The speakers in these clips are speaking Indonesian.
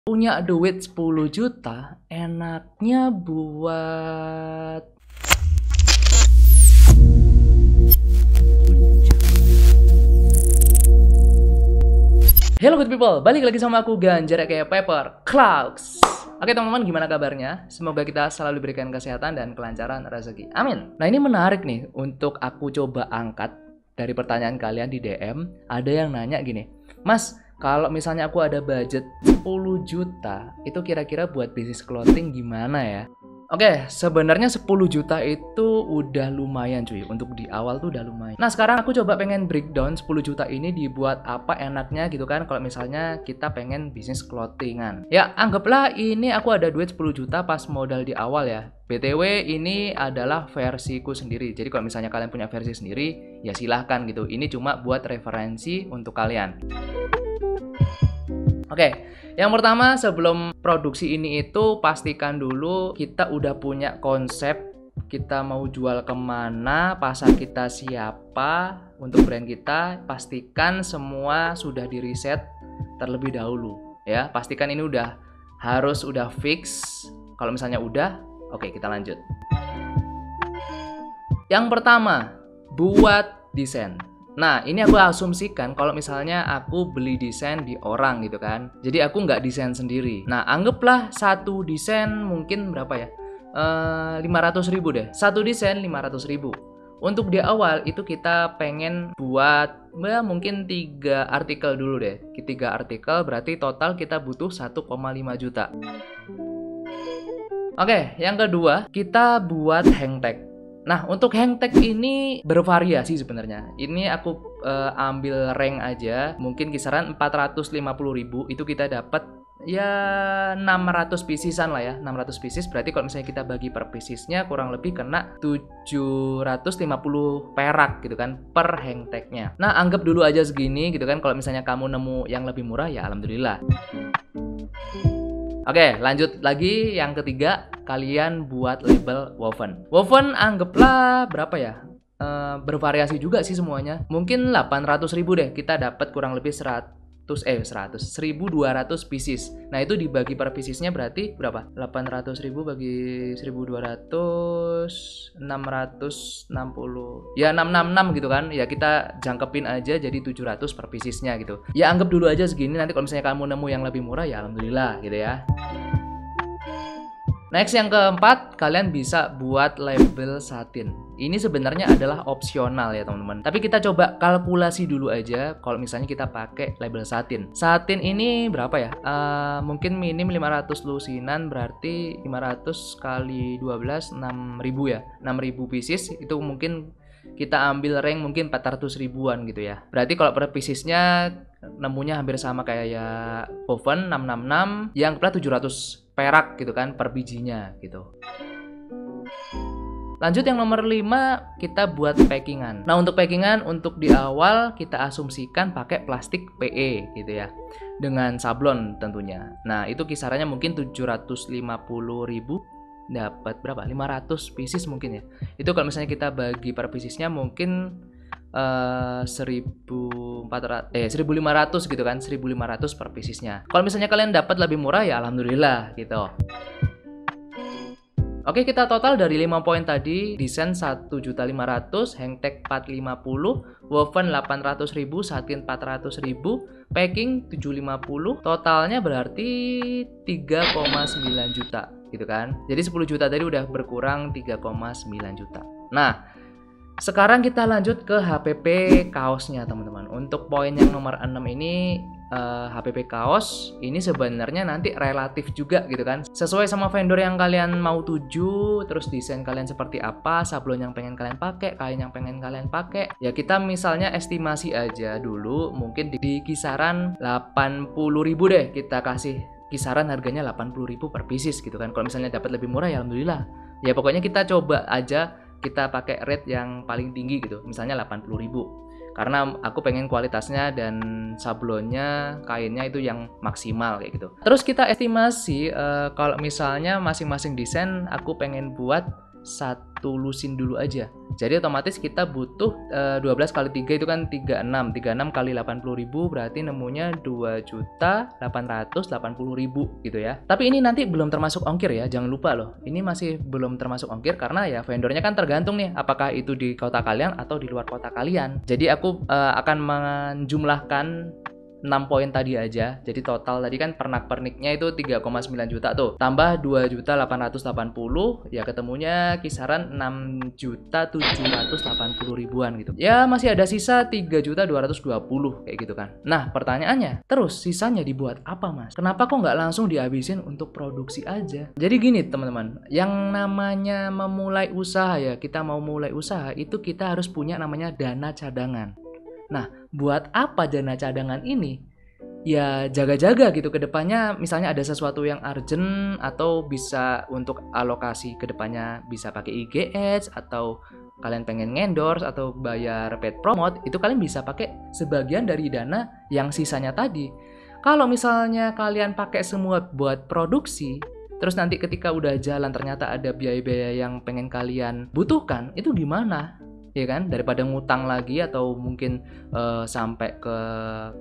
Punya duit 10 juta, enaknya buat Hello good people, balik lagi sama aku Ganjar kayak Pepper Clouds. Oke teman-teman, gimana kabarnya? Semoga kita selalu diberikan kesehatan dan kelancaran rezeki. Amin. Nah ini menarik nih untuk aku coba angkat dari pertanyaan kalian di DM. Ada yang nanya gini, Mas, kalau misalnya aku ada budget 10 juta, itu kira-kira buat bisnis clothing gimana ya? Oke, sebenarnya 10 juta itu udah lumayan cuy. Untuk di awal tuh udah lumayan. Nah sekarang aku coba pengen breakdown 10 juta ini dibuat apa enaknya gitu kan. Kalau misalnya kita pengen bisnis clothingan. Ya anggaplah ini aku ada duit 10 juta pas modal di awal ya. BTW ini adalah versiku sendiri. Jadi kalau misalnya kalian punya versi sendiri, ya silahkan gitu. Ini cuma buat referensi untuk kalian. Oke, yang pertama sebelum produksi ini itu pastikan dulu kita udah punya konsep, kita mau jual kemana, pasar kita siapa untuk brand kita. Pastikan semua sudah di riset terlebih dahulu ya. Pastikan ini udah fix. Kalau misalnya udah, oke kita lanjut. Yang pertama, buat desain. Nah ini aku asumsikan kalau misalnya aku beli desain di orang gitu kan. Jadi aku nggak desain sendiri. Nah anggaplah satu desain mungkin berapa ya, 500.000 deh. Satu desain 500.000. Untuk di awal itu kita pengen buat mungkin 3 artikel dulu deh. 3 artikel berarti total kita butuh 1,5 juta. Oke, yang kedua kita buat hang tag. Nah, untuk hang tag ini bervariasi sebenarnya. Ini aku ambil rank aja, mungkin kisaran 450.000 itu kita dapat ya 600 piecesan lah ya. 600 pieces berarti kalau misalnya kita bagi per piecesnya kurang lebih kena 750 perak gitu kan per hang tagnya. Nah, anggap dulu aja segini gitu kan. Kalau misalnya kamu nemu yang lebih murah ya alhamdulillah. Oke, lanjut lagi yang ketiga, kalian buat label woven. Woven anggaplah berapa ya? Bervariasi juga sih semuanya. Mungkin 800.000 deh. Kita dapat kurang lebih 1.200 pieces. Nah, itu dibagi per piecesnya berarti berapa? 800.000 bagi 1.200 660. Ya 666 gitu kan. Ya kita jangkepin aja jadi 700 per piecesnya gitu. Ya anggap dulu aja segini, nanti kalau misalnya kamu nemu yang lebih murah ya alhamdulillah gitu ya. Next yang keempat, kalian bisa buat label satin. Ini sebenarnya adalah opsional ya teman-teman. Tapi kita coba kalkulasi dulu aja kalau misalnya kita pakai label satin. Satin ini berapa ya? Mungkin minim 500 lusinan berarti 500 kali 12 6.000 ya. 6.000 pieces itu mungkin kita ambil rank mungkin 400 ribuan gitu ya. Berarti kalau per piecesnya nemunya hampir sama kayak ya woven 666 yang plus 700 perak gitu kan per bijinya gitu. Lanjut yang nomor 5, kita buat packingan. Nah untuk packingan untuk di awal kita asumsikan pakai plastik PE gitu ya, dengan sablon tentunya. Nah itu kisarannya mungkin 750.000, dapat berapa? 500 pieces mungkin ya. Itu kalau misalnya kita bagi per piecesnya mungkin 1.500 gitu kan, 1.500 per piecesnya. Kalau misalnya kalian dapat lebih murah ya alhamdulillah gitu. Oke, kita total dari 5 poin tadi, desain 1.500.000, hang tag 450, woven 800.000, satin 400.000, packing 750, totalnya berarti 3,9 juta gitu kan. Jadi 10 juta tadi udah berkurang 3,9 juta. Nah, sekarang kita lanjut ke HPP kaosnya teman-teman. Untuk poin yang nomor 6 ini HPP kaos ini sebenarnya nanti relatif juga gitu kan. Sesuai sama vendor yang kalian mau tuju, terus desain kalian seperti apa, sablon yang pengen kalian pakai, kain yang pengen kalian pakai. Ya kita misalnya estimasi aja dulu mungkin di kisaran 80.000 deh. Kita kasih kisaran harganya 80.000 per pieces gitu kan. Kalau misalnya dapat lebih murah ya alhamdulillah. Ya pokoknya kita coba aja kita pakai rate yang paling tinggi gitu, misalnya 80.000. Karena aku pengen kualitasnya dan sablonnya, kainnya itu yang maksimal kayak gitu. Terus kita estimasi kalau misalnya masing-masing desain aku pengen buat 1 lusin dulu aja. Jadi otomatis kita butuh 12 kali 3 itu kan 36. 36 kali 80.000 berarti nemunya 2.880.000 gitu ya. Tapi ini nanti belum termasuk ongkir ya, jangan lupa loh. Ini masih belum termasuk ongkir karena ya vendornya kan tergantung nih apakah itu di kota kalian atau di luar kota kalian. Jadi aku akan menjumlahkan 6 poin tadi aja. Jadi total tadi kan pernak-perniknya itu 3,9 juta tuh. Tambah 2.880 ya ketemunya kisaran 6.780.000-an gitu. Ya masih ada sisa 3.220 kayak gitu kan. Nah, pertanyaannya, terus sisanya dibuat apa, Mas? Kenapa kok nggak langsung dihabisin untuk produksi aja? Jadi gini, teman-teman. Yang namanya memulai usaha ya, kita mau mulai usaha itu kita harus punya namanya dana cadangan. Nah, buat apa dana cadangan ini? Ya jaga-jaga gitu ke depannya, misalnya ada sesuatu yang urgent atau bisa untuk alokasi ke depannya bisa pakai IG Ads atau kalian pengen endorse atau bayar paid promote, itu kalian bisa pakai sebagian dari dana yang sisanya tadi. Kalau misalnya kalian pakai semua buat produksi, terus nanti ketika udah jalan ternyata ada biaya-biaya yang pengen kalian butuhkan, itu gimana? Ya kan, daripada ngutang lagi atau mungkin sampai ke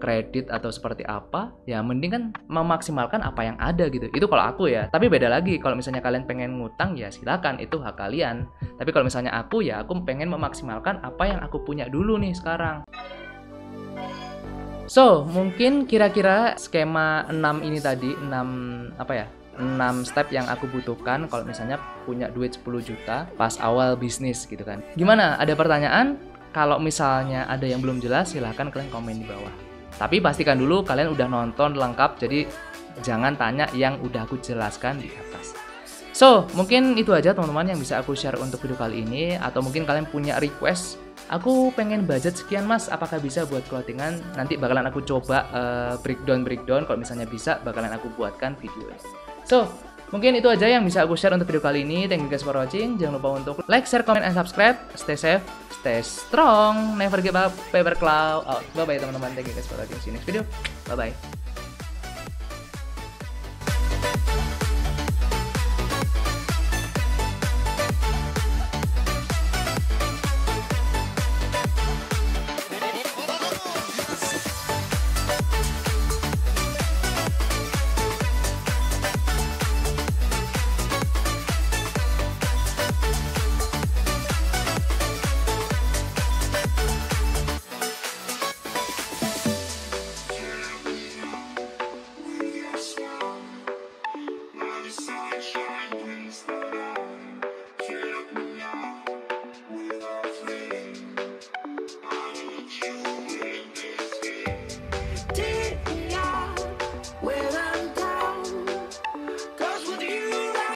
kredit atau seperti apa, ya mending kan memaksimalkan apa yang ada gitu. Itu kalau aku ya. Tapi beda lagi kalau misalnya kalian pengen ngutang ya silakan, itu hak kalian. Tapi kalau misalnya aku ya aku pengen memaksimalkan apa yang aku punya dulu nih sekarang. So, mungkin kira-kira skema 6 ini tadi, 6 apa ya? 6 step yang aku butuhkan kalau misalnya punya duit 10 juta pas awal bisnis gitu kan. Gimana? Ada pertanyaan? Kalau misalnya ada yang belum jelas silahkan kalian komen di bawah. Tapi pastikan dulu kalian udah nonton lengkap, jadi jangan tanya yang udah aku jelaskan di atas. So, mungkin itu aja teman-teman yang bisa aku share untuk video kali ini. Atau mungkin kalian punya request, aku pengen budget sekian mas, apakah bisa buat clothingan? Nanti bakalan aku coba breakdown. Kalau misalnya bisa bakalan aku buatkan videonya. So, mungkin itu aja yang bisa aku share untuk video kali ini. Thank you guys for watching. Jangan lupa untuk like, share, comment, and subscribe. Stay safe, stay strong, never give up, paper cloud out. Bye-bye teman-teman. Thank you guys for watching. See you next video. Bye-bye.